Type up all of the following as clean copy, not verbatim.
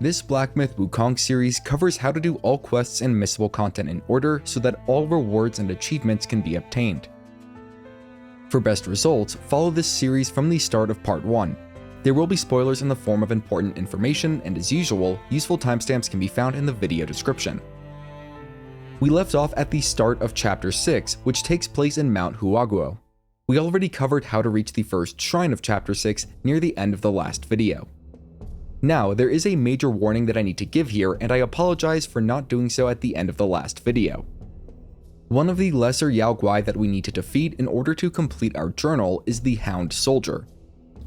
This Blacksmith Wukong series covers how to do all quests and missable content in order so that all rewards and achievements can be obtained. For best results, follow this series from the start of part 1. There will be spoilers in the form of important information, and as usual, useful timestamps can be found in the video description. We left off at the start of Chapter 6, which takes place in Mount Huaguo. We already covered how to reach the first shrine of Chapter 6 near the end of the last video. Now, there is a major warning that I need to give here, and I apologize for not doing so at the end of the last video. One of the lesser Yao Guai that we need to defeat in order to complete our journal is the Hound Soldier.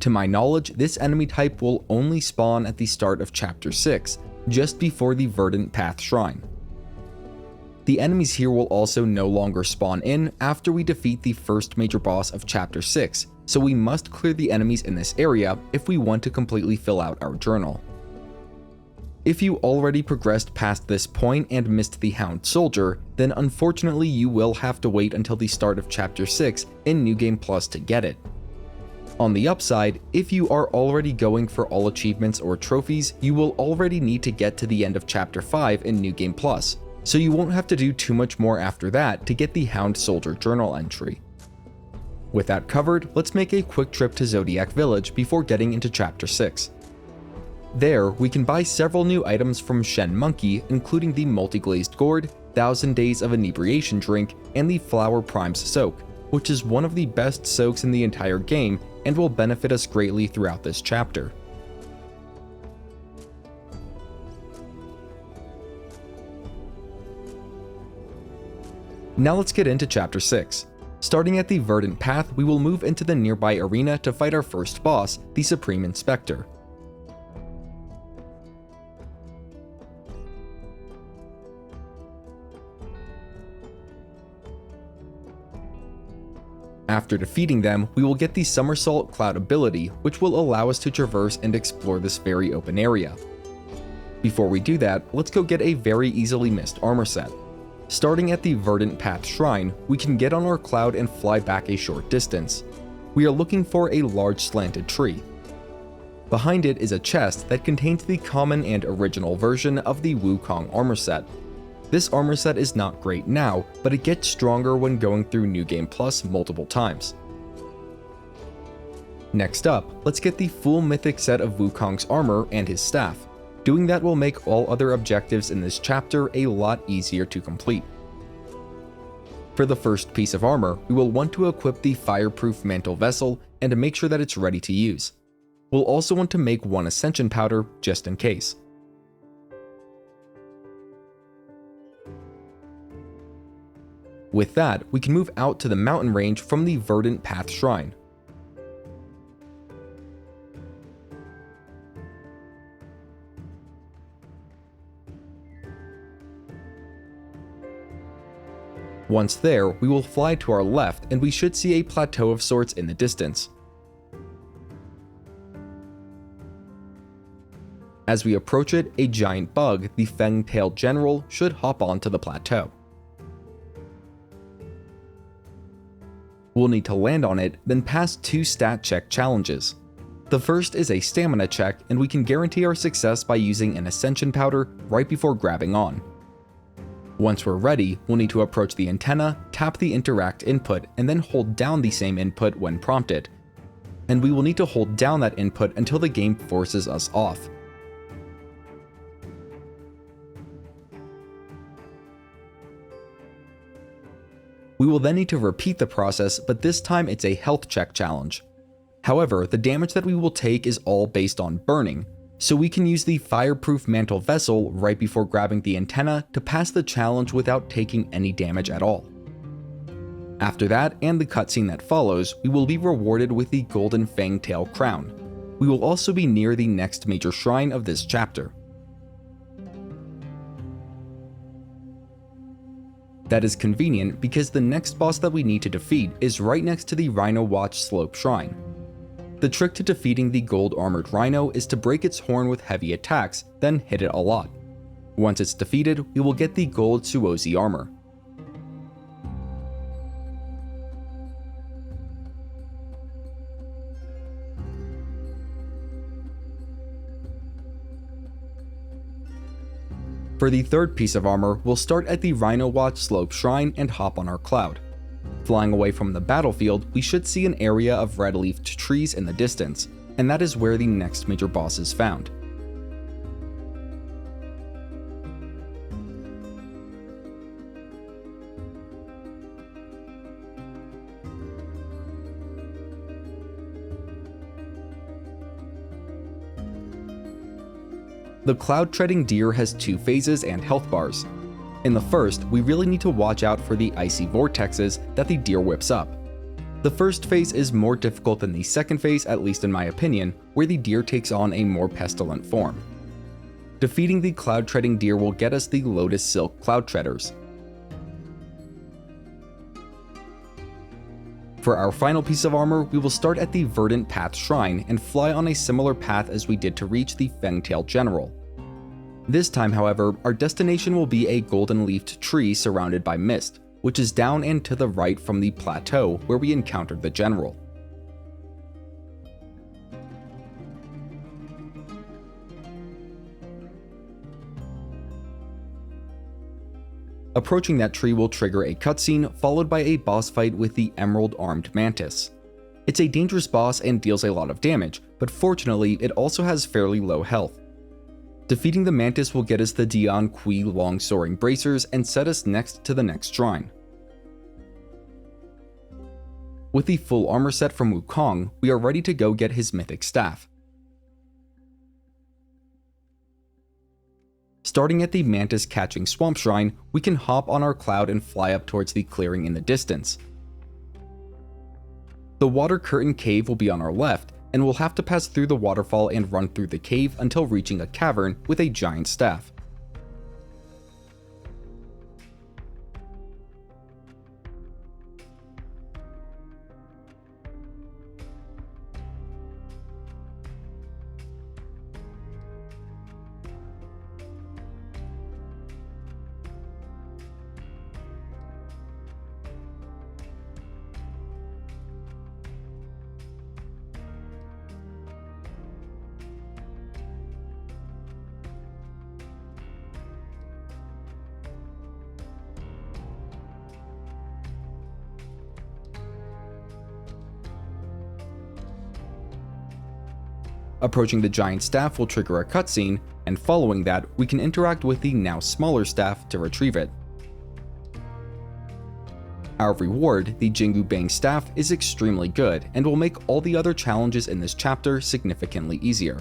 To my knowledge, this enemy type will only spawn at the start of Chapter 6, just before the Verdant Path Shrine. The enemies here will also no longer spawn in after we defeat the first major boss of Chapter 6, so we must clear the enemies in this area if we want to completely fill out our journal. If you already progressed past this point and missed the Hound Soldier, then unfortunately you will have to wait until the start of Chapter 6 in New Game Plus to get it. On the upside, if you are already going for all achievements or trophies, you will already need to get to the end of Chapter 5 in New Game Plus, so you won't have to do too much more after that to get the Hound Soldier journal entry. With that covered, let's make a quick trip to Zodiac Village before getting into Chapter 6. There, we can buy several new items from Shen Monkey, including the Multi-Glazed Gourd, 1000 Days of Inebriation drink, and the Flower Primes Soak, which is one of the best soaks in the entire game and will benefit us greatly throughout this chapter. Now let's get into Chapter 6. Starting at the Verdant Path, we will move into the nearby arena to fight our first boss, the Supreme Inspector. After defeating them, we will get the Somersault Cloud ability, which will allow us to traverse and explore this very open area. Before we do that, let's go get a very easily missed armor set. Starting at the Verdant Path Shrine, we can get on our cloud and fly back a short distance. We are looking for a large slanted tree. Behind it is a chest that contains the common and original version of the Wukong armor set. This armor set is not great now, but it gets stronger when going through New Game Plus multiple times. Next up, let's get the full mythic set of Wukong's armor and his staff. Doing that will make all other objectives in this chapter a lot easier to complete. For the first piece of armor, we will want to equip the Fireproof Mantle Vessel and to make sure that it's ready to use. We'll also want to make one Ascension Powder just in case. With that, we can move out to the mountain range from the Verdant Path Shrine. Once there, we will fly to our left and we should see a plateau of sorts in the distance. As we approach it, a giant bug, the Feng-Tail General, should hop onto the plateau. We'll need to land on it, then pass 2 stat check challenges. The first is a stamina check, and we can guarantee our success by using an Ascension Powder right before grabbing on. Once we're ready, we'll need to approach the antenna, tap the interact input, and then hold down the same input when prompted. And we will need to hold down that input until the game forces us off. We will then need to repeat the process, but this time it's a health check challenge. However, the damage that we will take is all based on burning, so we can use the Fireproof Mantle Vessel right before grabbing the antenna to pass the challenge without taking any damage at all. After that, and the cutscene that follows, we will be rewarded with the Golden Feng-Tail Crown. We will also be near the next major shrine of this chapter. That is convenient because the next boss that we need to defeat is right next to the Rhino Watch Slope Shrine. The trick to defeating the gold armored Rhino is to break its horn with heavy attacks, then hit it a lot. Once it's defeated, we will get the gold Suozi armor. For the third piece of armor, we'll start at the Rhino Watch Slope Shrine and hop on our cloud. Flying away from the battlefield, we should see an area of red-leafed trees in the distance, and that is where the next major boss is found. The Cloudtreading deer has two phases and health bars. In the first, we really need to watch out for the icy vortexes that the deer whips up. The first phase is more difficult than the second phase, at least in my opinion, where the deer takes on a more pestilent form. Defeating the Cloudtreading deer will get us the Lotus Silk Cloudtreaders. For our final piece of armor, we will start at the Verdant Path Shrine and fly on a similar path as we did to reach the Feng-Tail General. This time, however, our destination will be a golden-leafed tree surrounded by mist, which is down and to the right from the plateau where we encountered the General. Approaching that tree will trigger a cutscene, followed by a boss fight with the Emerald-armed Mantis. It's a dangerous boss and deals a lot of damage, but fortunately it also has fairly low health. Defeating the Mantis will get us the Dian-Cui Loong-Soaring bracers and set us next to the next shrine. With the full armor set from Wukong, we are ready to go get his mythic staff. Starting at the Mantis Catching Swamp Shrine, we can hop on our cloud and fly up towards the clearing in the distance. The Water Curtain Cave will be on our left, and we'll have to pass through the waterfall and run through the cave until reaching a cavern with a giant staff. Approaching the giant staff will trigger a cutscene, and following that, we can interact with the now smaller staff to retrieve it. Our reward, the Jingubang Staff, is extremely good and will make all the other challenges in this chapter significantly easier.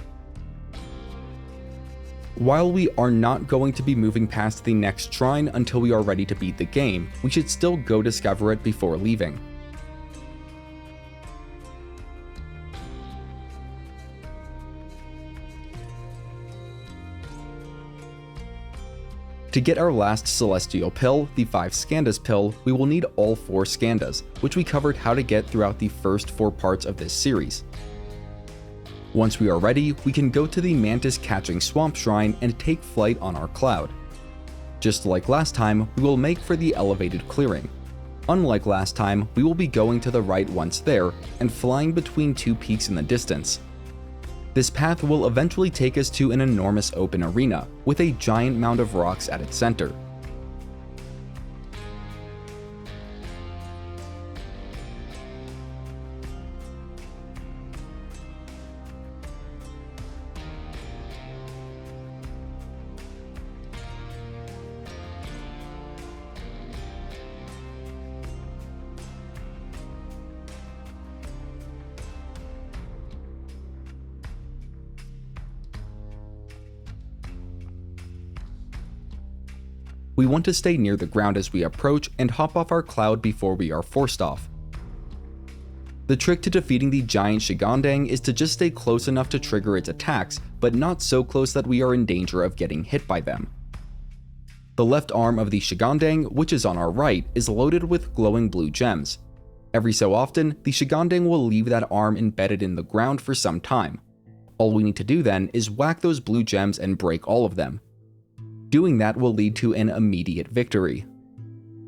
While we are not going to be moving past the next shrine until we are ready to beat the game, we should still go discover it before leaving. To get our last celestial pill, the 5 Skandhas pill, we will need all 4 Skandhas, which we covered how to get throughout the first 4 parts of this series. Once we are ready, we can go to the Mantis Catching Swamp Shrine and take flight on our cloud. Just like last time, we will make for the elevated clearing. Unlike last time, we will be going to the right once there, and flying between 2 peaks in the distance. This path will eventually take us to an enormous open arena, with a giant mound of rocks at its center. We want to stay near the ground as we approach and hop off our cloud before we are forced off. The trick to defeating the giant Shigandang is to just stay close enough to trigger its attacks, but not so close that we are in danger of getting hit by them. The left arm of the Shigandang, which is on our right, is loaded with glowing blue gems. Every so often, the Shigandang will leave that arm embedded in the ground for some time. All we need to do then is whack those blue gems and break all of them. Doing that will lead to an immediate victory.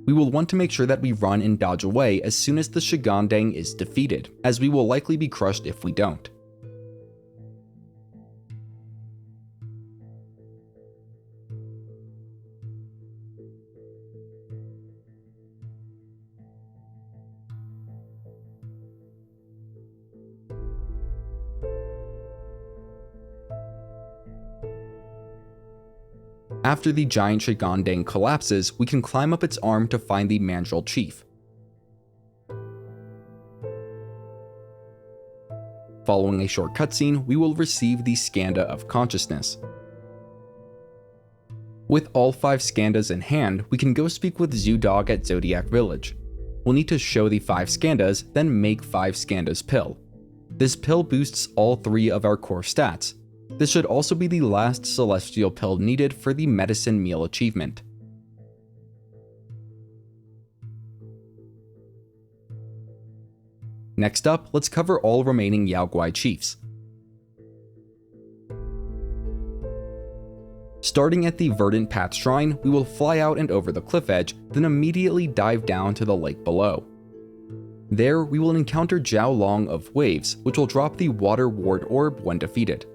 We will want to make sure that we run and dodge away as soon as the Shigandang is defeated, as we will likely be crushed if we don't. After the giant Shigandang collapses, we can climb up its arm to find the Mandrill Chief. Following a short cutscene, we will receive the Skandha of Consciousness. With all 5 Skandhas in hand, we can go speak with Zoodog at Zodiac Village. We'll need to show the 5 Skandhas, then make 5 Skandhas pill. This pill boosts all 3 of our core stats. This should also be the last celestial pill needed for the medicine meal achievement. Next up, let's cover all remaining Yaoguai chiefs. Starting at the Verdant Path Shrine, we will fly out and over the cliff edge, then immediately dive down to the lake below. There, we will encounter Jiao-Loong of Waves, which will drop the Waterward orb when defeated.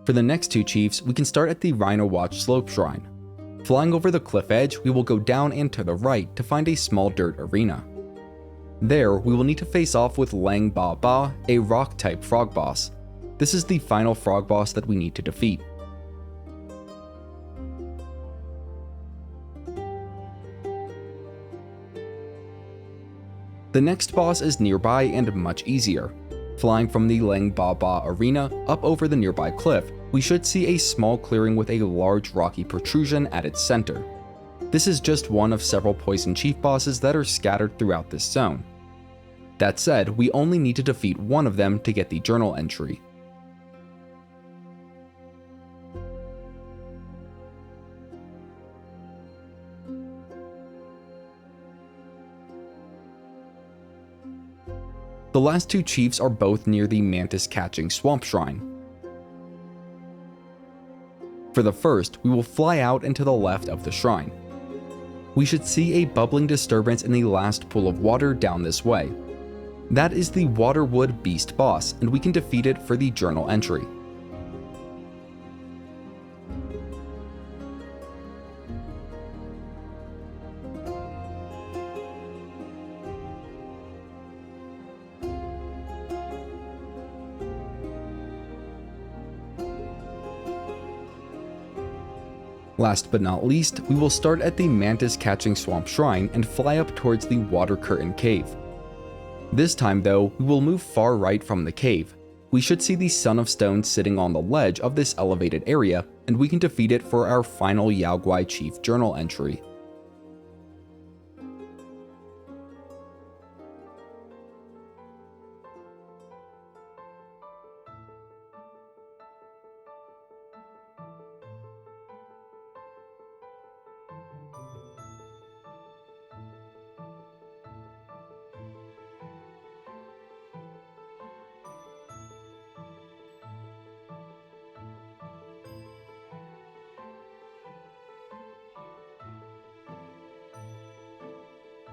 For the next 2 chiefs, we can start at the Rhino Watch Slope Shrine. Flying over the cliff edge, we will go down and to the right to find a small dirt arena. There, we will need to face off with Lang-Baw-Baw, a rock-type frog boss. This is the final frog boss that we need to defeat. The next boss is nearby and much easier. Flying from the Lang-Baw-Baw arena up over the nearby cliff, we should see a small clearing with a large rocky protrusion at its center. This is just one of several poison chief bosses that are scattered throughout this zone. That said, we only need to defeat one of them to get the journal entry. The last 2 chiefs are both near the Mantis catching swamp shrine. For the first, we will fly out and to the left of the shrine. We should see a bubbling disturbance in the last pool of water down this way. That is the Waterwood beast boss, and we can defeat it for the journal entry. Last but not least, we will start at the Mantis Catching Swamp Shrine and fly up towards the Water Curtain Cave. This time though, we will move far right from the cave. We should see the Son of Stone sitting on the ledge of this elevated area, and we can defeat it for our final Yaoguai Chief journal entry.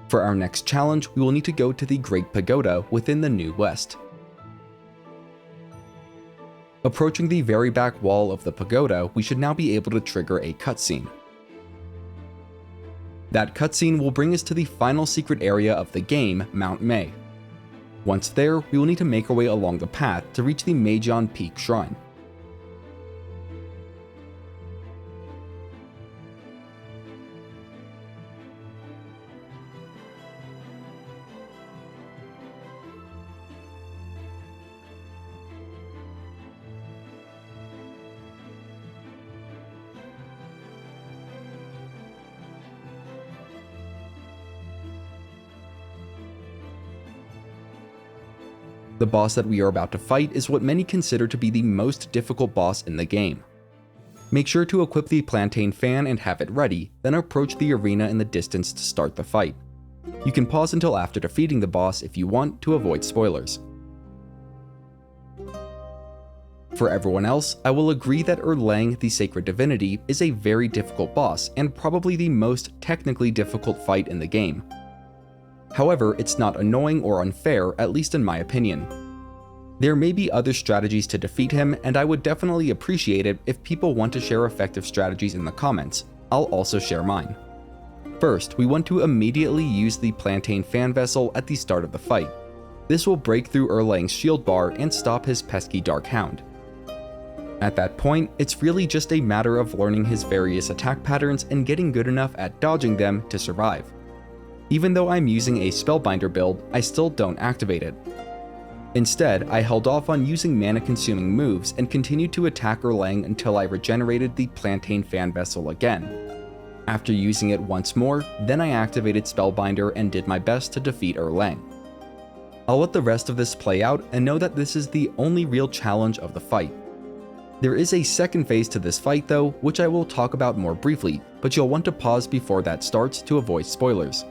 For our next challenge, we will need to go to the Great Pagoda within the New West. Approaching the very back wall of the pagoda, we should now be able to trigger a cutscene. That cutscene will bring us to the final secret area of the game, Mount Mei. Once there, we will need to make our way along the path to reach the Meijian Peak Shrine. The boss that we are about to fight is what many consider to be the most difficult boss in the game. Make sure to equip the Plaintain fan and have it ready, then approach the arena in the distance to start the fight. You can pause until after defeating the boss if you want to avoid spoilers. For everyone else, I will agree that Erlang, the Sacred Divinity, is a very difficult boss and probably the most technically difficult fight in the game. However, it's not annoying or unfair, at least in my opinion. There may be other strategies to defeat him, and I would definitely appreciate it if people want to share effective strategies in the comments. I'll also share mine. First, we want to immediately use the Plaintain fan vessel at the start of the fight. This will break through Erlang's shield bar and stop his pesky Dark Hound. At that point, it's really just a matter of learning his various attack patterns and getting good enough at dodging them to survive. Even though I'm using a Spellbinder build, I still don't activate it. Instead, I held off on using mana-consuming moves and continued to attack Erlang until I regenerated the Plaintain fan vessel again. After using it once more, then I activated Spellbinder and did my best to defeat Erlang. I'll let the rest of this play out and know that this is the only real challenge of the fight. There is a second phase to this fight though, which I will talk about more briefly, but you'll want to pause before that starts to avoid spoilers.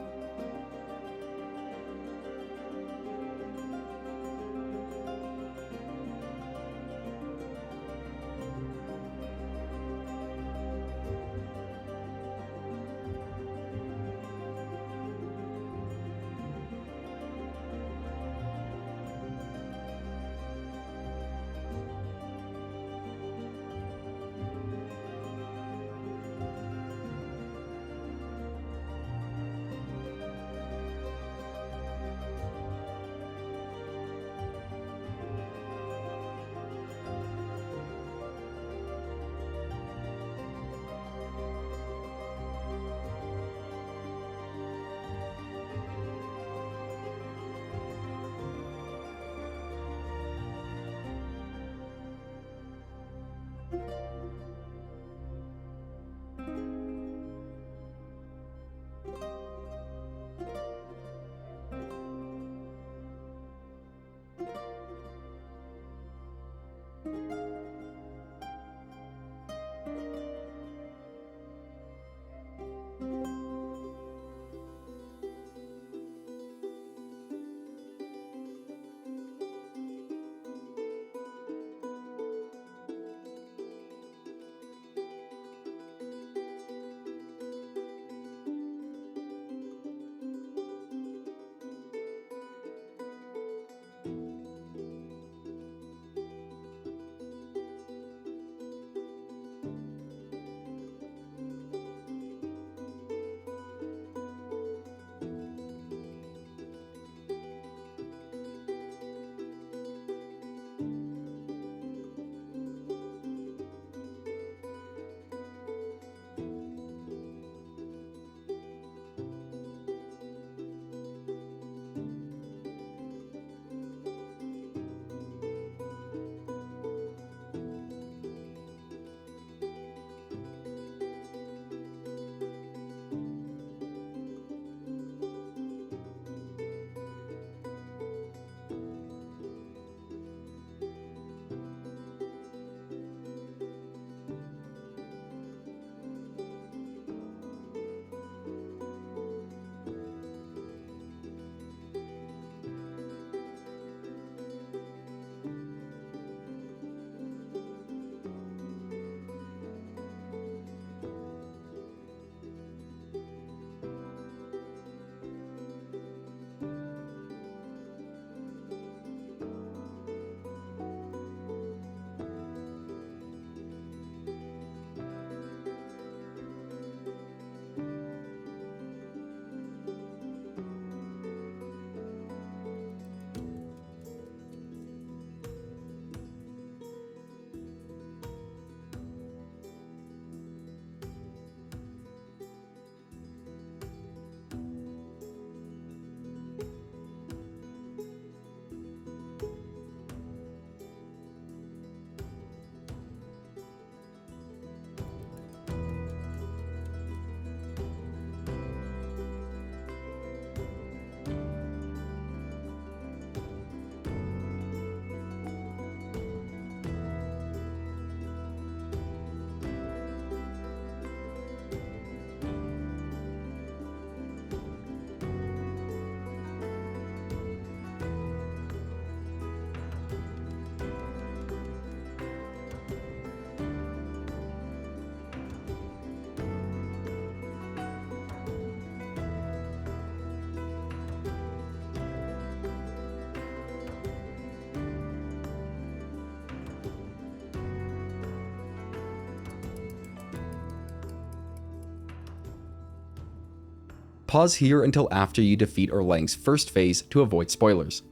pause here until after you defeat Erlang's first phase to avoid spoilers.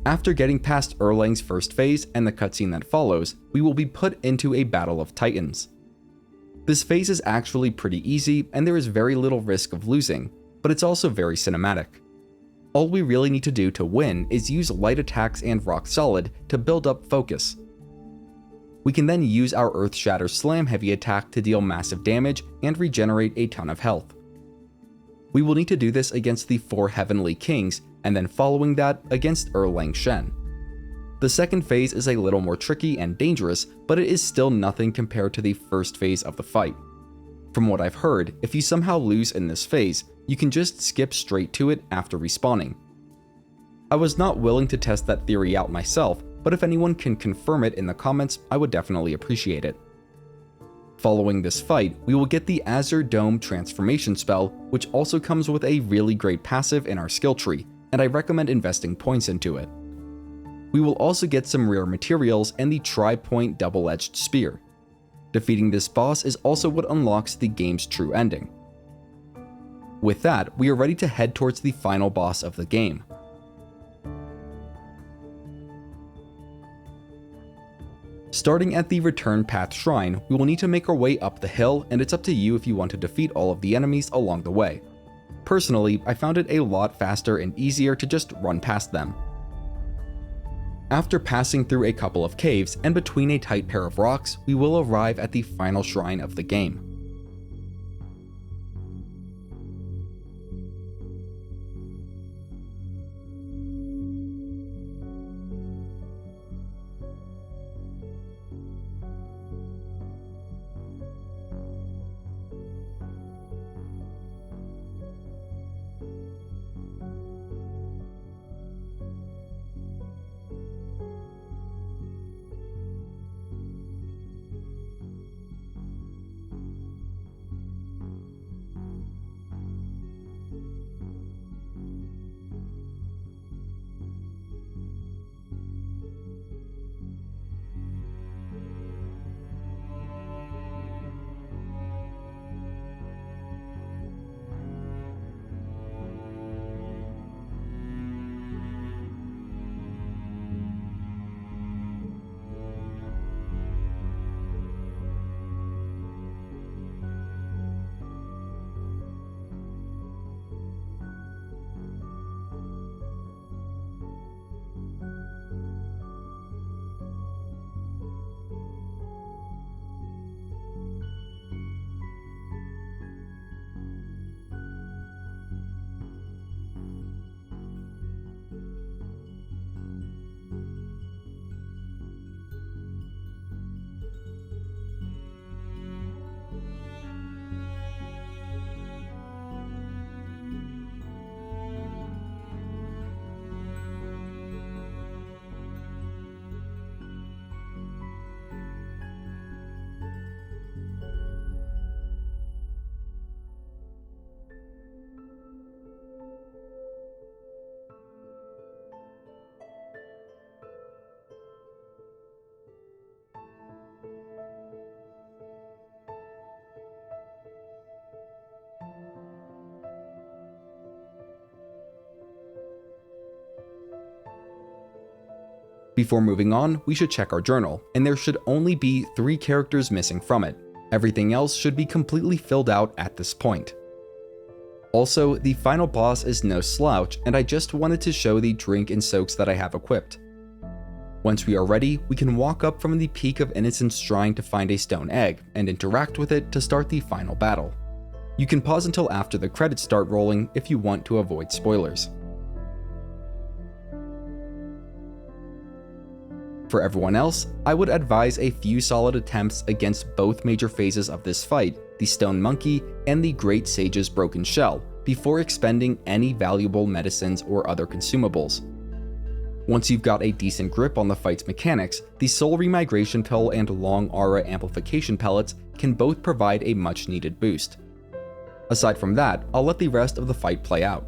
After getting past Erlang's first phase and the cutscene that follows, we will be put into a battle of titans. This phase is actually pretty easy and there is very little risk of losing, but it's also very cinematic. All we really need to do to win is use light attacks and rock solid to build up focus. We can then use our Earth Shatter Slam heavy attack to deal massive damage and regenerate a ton of health. We will need to do this against the 4 Heavenly Kings, and then following that against Erlang Shen. The second phase is a little more tricky and dangerous, but it is still nothing compared to the first phase of the fight. From what I've heard, if you somehow lose in this phase, you can just skip straight to it after respawning. I was not willing to test that theory out myself, but if anyone can confirm it in the comments, I would definitely appreciate it. Following this fight, we will get the Azure Dome transformation spell, which also comes with a really great passive in our skill tree, and I recommend investing points into it. We will also get some rare materials and the tri-point double-edged spear. Defeating this boss is also what unlocks the game's true ending. With that, we are ready to head towards the final boss of the game. Starting at the Return Path Shrine, we will need to make our way up the hill, and it's up to you if you want to defeat all of the enemies along the way. Personally, I found it a lot faster and easier to just run past them. After passing through a couple of caves and between a tight pair of rocks, we will arrive at the final shrine of the game. Before moving on, we should check our journal, and there should only be 3 characters missing from it. Everything else should be completely filled out at this point. Also, the final boss is no slouch, and I just wanted to show the drink and soaks that I have equipped. Once we are ready, we can walk up from the Peak of Innocence Shrine to find a stone egg, and interact with it to start the final battle. You can pause until after the credits start rolling if you want to avoid spoilers. For everyone else, I would advise a few solid attempts against both major phases of this fight, the Stone Monkey and the Great Sage's Broken Shell, before expending any valuable medicines or other consumables. Once you've got a decent grip on the fight's mechanics, the Soul Remigration Pill and Long Aura Amplification Pellets can both provide a much needed boost. Aside from that, I'll let the rest of the fight play out.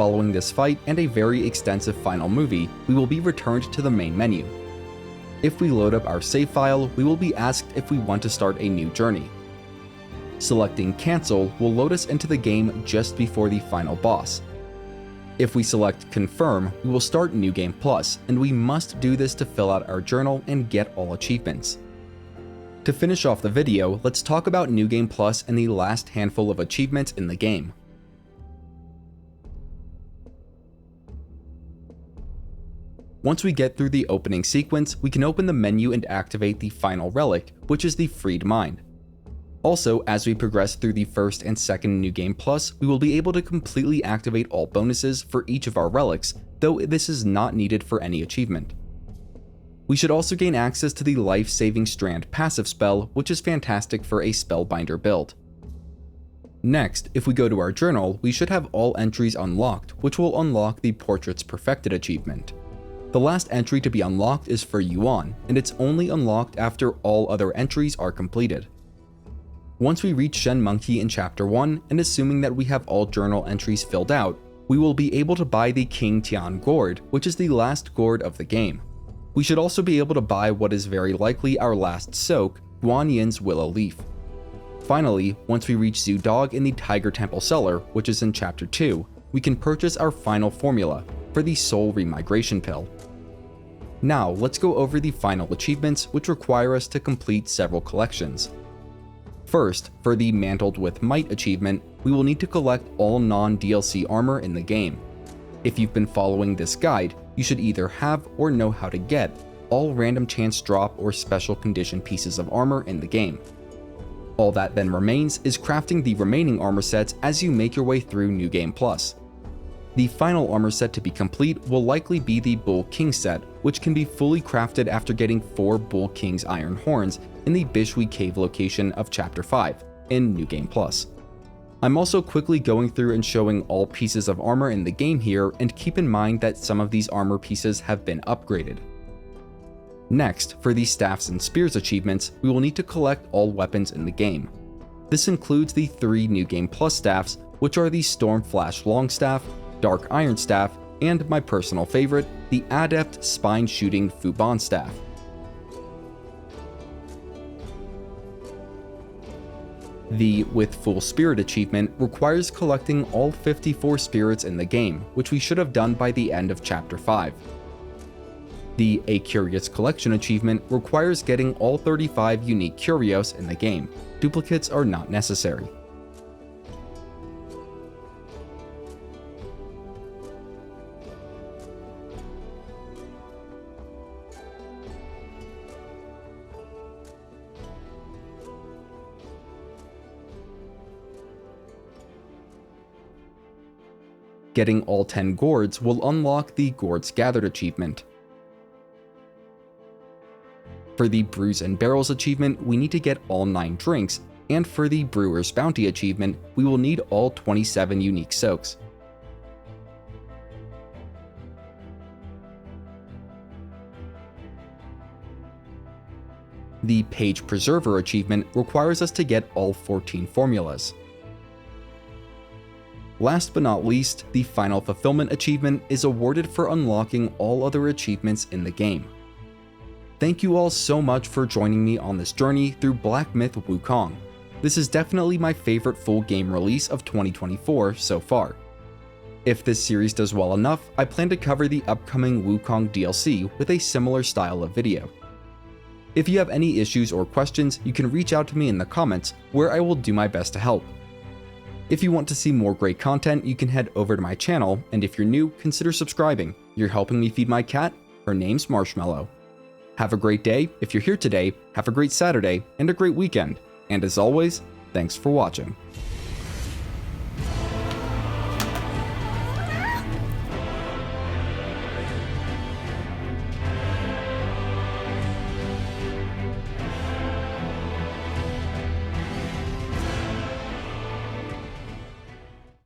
Following this fight and a very extensive final movie, we will be returned to the main menu. If we load up our save file, we will be asked if we want to start a new journey. Selecting Cancel will load us into the game just before the final boss. If we select Confirm, we will start New Game Plus, and we must do this to fill out our journal and get all achievements. To finish off the video, let's talk about New Game Plus and the last handful of achievements in the game. Once we get through the opening sequence, we can open the menu and activate the final relic, which is the Freed Mind. Also, as we progress through the first and second New Game Plus, we will be able to completely activate all bonuses for each of our relics, though this is not needed for any achievement. We should also gain access to the life-saving Strand passive spell, which is fantastic for a Spellbinder build. Next, if we go to our journal, we should have all entries unlocked, which will unlock the Portraits Perfected achievement. The last entry to be unlocked is for Yuan, and it's only unlocked after all other entries are completed. Once we reach Shen Monkey in Chapter 1, and assuming that we have all journal entries filled out, we will be able to buy the Qing-Tian Gourd, which is the last Gourd of the game. We should also be able to buy what is very likely our last soak, Guanyin's Willow Leaf. Finally, once we reach Zoo Dog in the Tiger Temple Cellar, which is in Chapter 2, we can purchase our final formula for the Soul Remigration Pill. Now, let's go over the final achievements, which require us to complete several collections. First, for the Mantled with Might achievement, we will need to collect all non-DLC armor in the game. If you've been following this guide, you should either have or know how to get all random chance drop or special condition pieces of armor in the game. All that then remains is crafting the remaining armor sets as you make your way through New Game Plus. The final armor set to be complete will likely be the Bull King set, which can be fully crafted after getting 4 Bull King's Iron Horns in the Bishui Cave location of Chapter 5 in New Game Plus. I'm also quickly going through and showing all pieces of armor in the game here, and keep in mind that some of these armor pieces have been upgraded. Next, for the Staffs and Spears achievements, we will need to collect all weapons in the game. This includes the 3 New Game Plus staffs, which are the Storm Flash Long Staff, Dark Iron Staff, and my personal favorite, the Adept Spine Shooting Fuban Staff. The With Full Spirit achievement requires collecting all 54 spirits in the game, which we should have done by the end of Chapter 5. The A Curious Collection achievement requires getting all 35 unique curios in the game. Duplicates are not necessary. Getting all 10 gourds will unlock the Gourds Gathered achievement. For the Brews and Barrels achievement, we need to get all 9 drinks, and for the Brewer's Bounty achievement, we will need all 27 unique soaks. The Page Preserver achievement requires us to get all 14 formulas. Last but not least, the Final Fulfillment achievement is awarded for unlocking all other achievements in the game. Thank you all so much for joining me on this journey through Black Myth Wukong. This is definitely my favorite full game release of 2024 so far. If this series does well enough, I plan to cover the upcoming Wukong DLC with a similar style of video. If you have any issues or questions, you can reach out to me in the comments, where I will do my best to help. If you want to see more great content, you can head over to my channel, and if you're new, consider subscribing. You're helping me feed my cat. Her name's Marshmallow. Have a great day. If you're here today, have a great Saturday and a great weekend. And as always, thanks for watching.